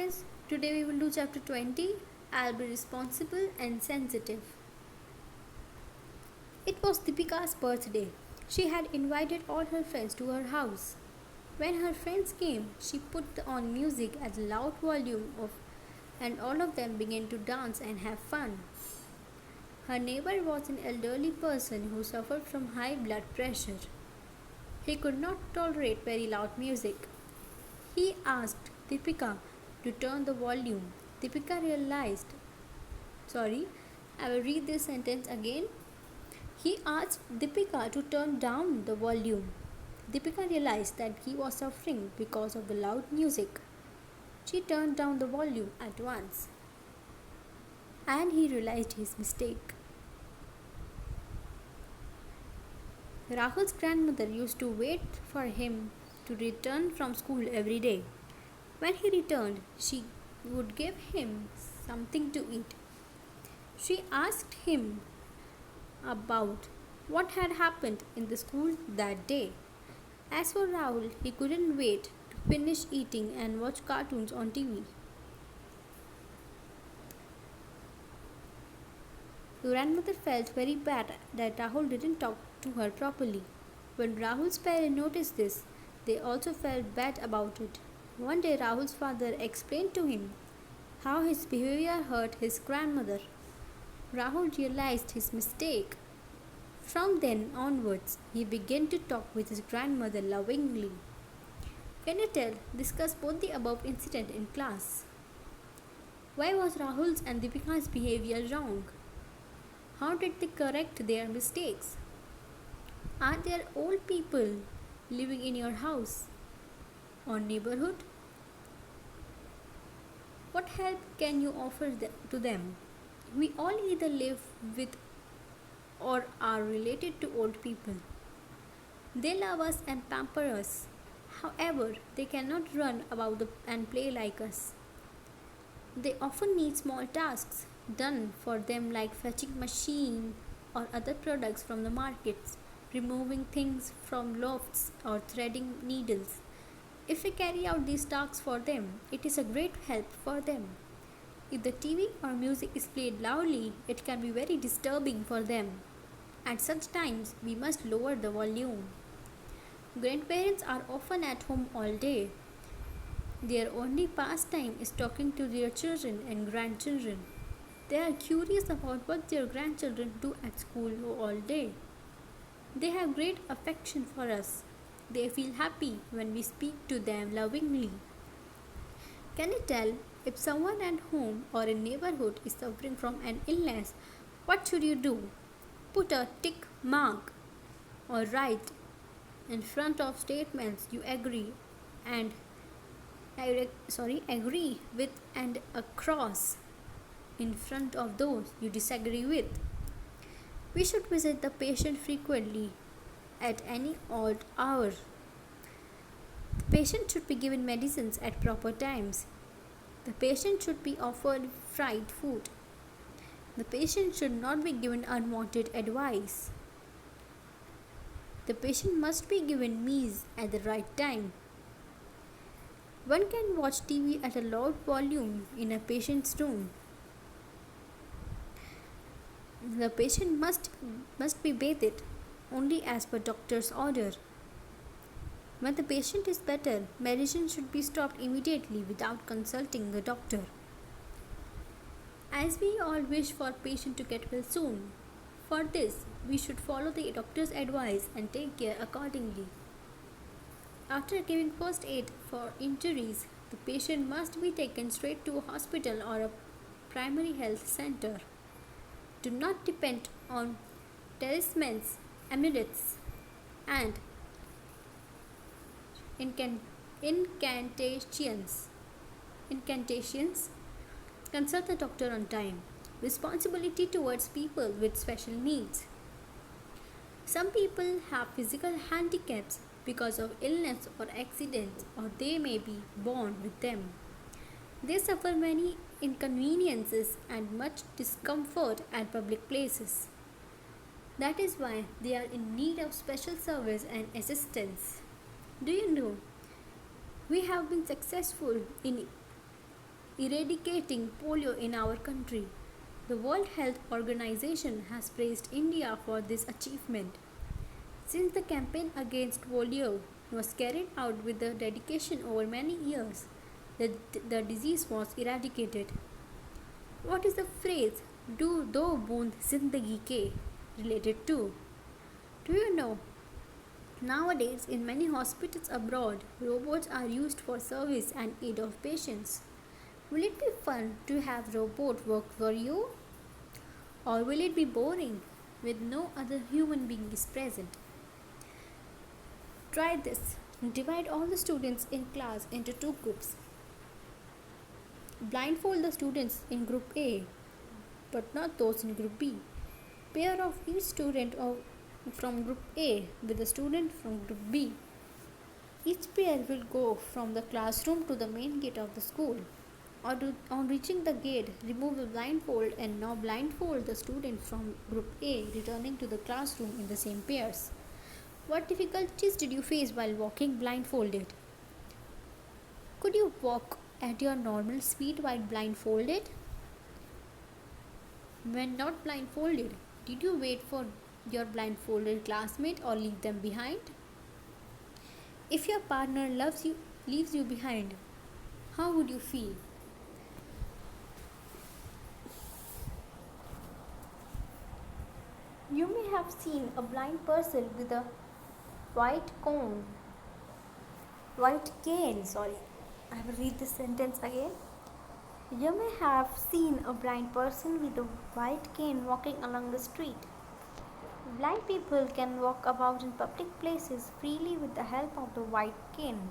guys, today we will do chapter 20. I'll be responsible and sensitive. It was Deepika's birthday. She had invited all her friends to her house. When her friends came, she put on music at a loud volume and all of them began to dance and have fun. Her neighbor was an elderly person who suffered from high blood pressure. He could not tolerate very loud music. He asked Deepika to turn the volume. Deepika realized, sorry, I will read this sentence again. He asked Deepika to turn down the volume. Deepika realized that he was suffering because of the loud music. She turned down the volume at once. And he realized his mistake. Rahul's grandmother used to wait for him to return from school every day. When he returned, she would give him something to eat. She asked him about what had happened in the school that day. As for Rahul, he couldn't wait to finish eating and watch cartoons on TV. The grandmother felt very bad that Rahul didn't talk to her properly. When Rahul's parents noticed this, they also felt bad about it. One day, Rahul's father explained to him how his behavior hurt his grandmother. Rahul realized his mistake. From then onwards, he began to talk with his grandmother lovingly. Kanitel discussed both the above incident in class. Why was Rahul's and Deepika's behavior wrong? How did they correct their mistakes? Are there old people living in your house or neighborhood? What help can you offer to them? We all either live with or are related to old people. They love us and pamper us. However, they cannot run about and play like us. They often need small tasks done for them like fetching machine or other products from the markets, removing things from lofts or threading needles. If we carry out these tasks for them, it is a great help for them. If the TV or music is played loudly, it can be very disturbing for them. At such times, we must lower the volume. Grandparents are often at home all day. Their only pastime is talking to their children and grandchildren. They are curious about what their grandchildren do at school all day. They have great affection for us. They feel happy when we speak to them lovingly. Can you tell if someone at home or in neighborhood is suffering from an illness? What should you do? Put a tick mark or write in front of statements you agree with and a cross in front of those you disagree with. We should visit the patient frequently at any odd hour. The patient should be given medicines at proper times. The patient should be offered fried food. The patient should not be given unwanted advice. The patient must be given meals at the right time. One can watch TV at a loud volume in a patient's room. The patient must be bathed only as per doctor's order. When the patient is better, medicine should be stopped immediately without consulting the doctor. As we all wish for patient to get well soon, for this we should follow the doctor's advice and take care accordingly. After giving first aid for injuries, the patient must be taken straight to a hospital or a primary health center. Do not depend on talismans, amulets, and incantations. Consult the doctor on time. Responsibility towards people with special needs. Some people have physical handicaps because of illness or accidents, or they may be born with them. They suffer many inconveniences and much discomfort at public places. That is why they are in need of special service and assistance. Do you know? We have been successful in eradicating polio in our country. The World Health Organization has praised India for this achievement. Since the campaign against polio was carried out with the dedication over many years, the disease was eradicated. What is the phrase "do do boond zindagi ke" related to? Do you know? Nowadays, in many hospitals abroad, robots are used for service and aid of patients. Will it be fun to have robot work for you? Or will it be boring with no other human being is present? Try this. Divide all the students in class into two groups. Blindfold the students in group A, but not those in group B. Pair off each student from group A with a student from group B. Each pair will go from the classroom to the main gate of the school. On reaching the gate, remove the blindfold and now blindfold the student from group A, returning to the classroom in the same pairs. What difficulties did you face while walking blindfolded? Could you walk at your normal speed while blindfolded? When not blindfolded, did you wait for your blindfolded classmate or leave them behind? If your partner leaves you behind, how would you feel? You may have seen a blind person with a white cane, I will read this sentence again. You may have seen a blind person with a white cane walking along the street. Blind people can walk about in public places freely with the help of the white cane.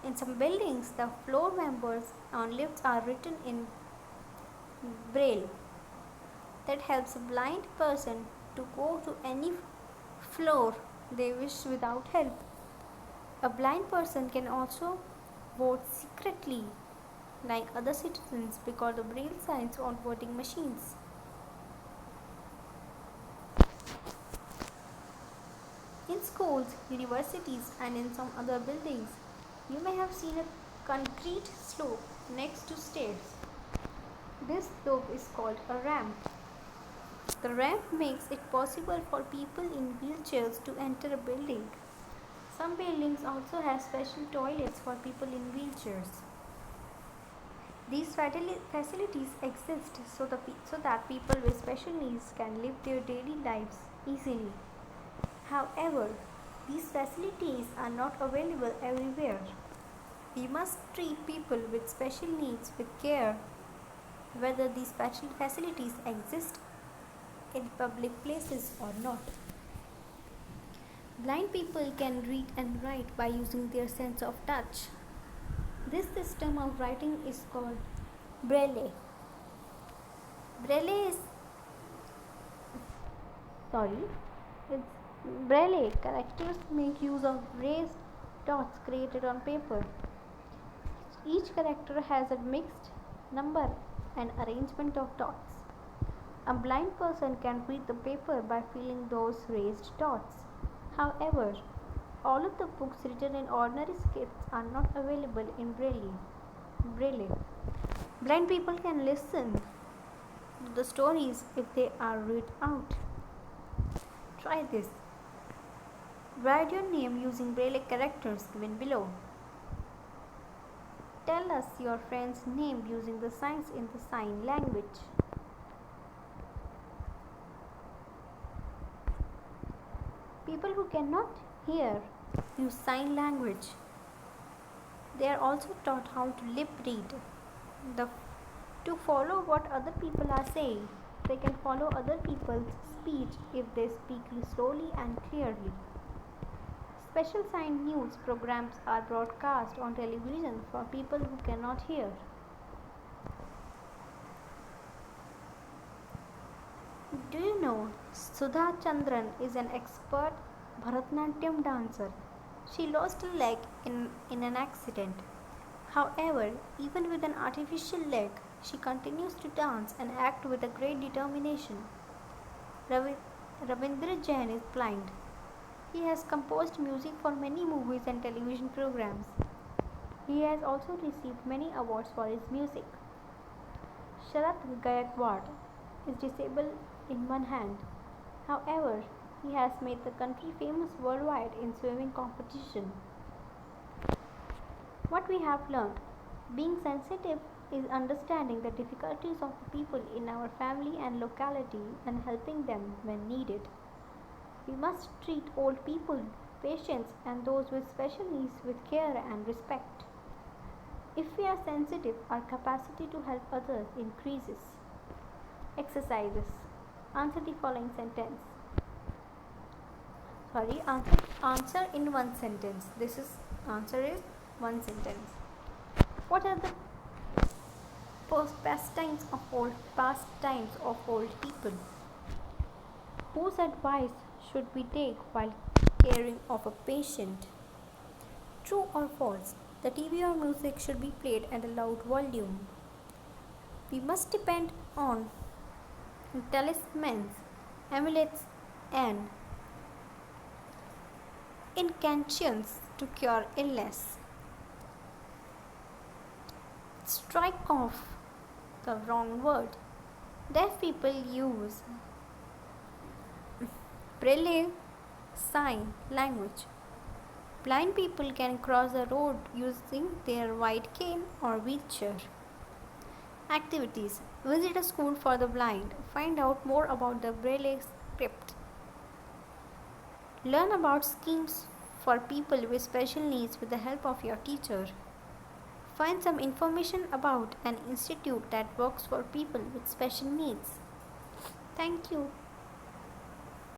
In some buildings, the floor numbers on lifts are written in braille. That helps a blind person to go to any floor they wish without help. A blind person can also vote secretly like other citizens because of braille signs on voting machines. In schools, universities, and in some other buildings, you may have seen a concrete slope next to stairs. This slope is called a ramp. The ramp makes it possible for people in wheelchairs to enter a building. Some buildings also have special toilets for people in wheelchairs. These facilities exist so that people with special needs can live their daily lives easily. However, these facilities are not available everywhere. We must treat people with special needs with care, whether these special facilities exist in public places or not. Blind people can read and write by using their sense of touch. This system of writing is called Braille. Braille characters make use of raised dots created on paper. Each character has a mixed number and arrangement of dots. A blind person can read the paper by feeling those raised dots. However, all of the books written in ordinary scripts are not available in Braille. Blind people can listen to the stories if they are read out. Try this. Write your name using Braille characters given below. Tell us your friend's name using the signs in the sign language. People who cannot hear use sign language. They are also taught how to lip read. To follow what other people are saying, they can follow other people's speech if they speak slowly and clearly. Special sign news programs are broadcast on television for people who cannot hear. Do you know Sudha Chandran is an expert Bharatanatyam dancer? She lost a leg in an accident. However, even with an artificial leg, she continues to dance and act with a great determination. Ravindra Jain is blind. He has composed music for many movies and television programs. He has also received many awards for his music. Sharat Gaikwad is disabled in one hand. However, he has made the country famous worldwide in swimming competition. What we have learned: being sensitive is understanding the difficulties of the people in our family and locality and helping them when needed. We must treat old people, patients, and those with special needs with care and respect. If we are sensitive, our capacity to help others increases. Exercises. Answer the following sentence. Answer in one sentence. This is answer is one sentence. What are the pastimes of old people? Whose advice should we take while caring of a patient? True or false? The TV or music should be played at a loud volume. We must depend on talismans, amulets, and incantations to cure illness. Strike off the wrong word. Deaf people use Braille sign language. Blind people can cross the road using their white cane or wheelchair. Activities. Visit a school for the blind. Find out more about the Braille script. Learn about schemes for people with special needs with the help of your teacher. Find some information about an institute that works for people with special needs. Thank you.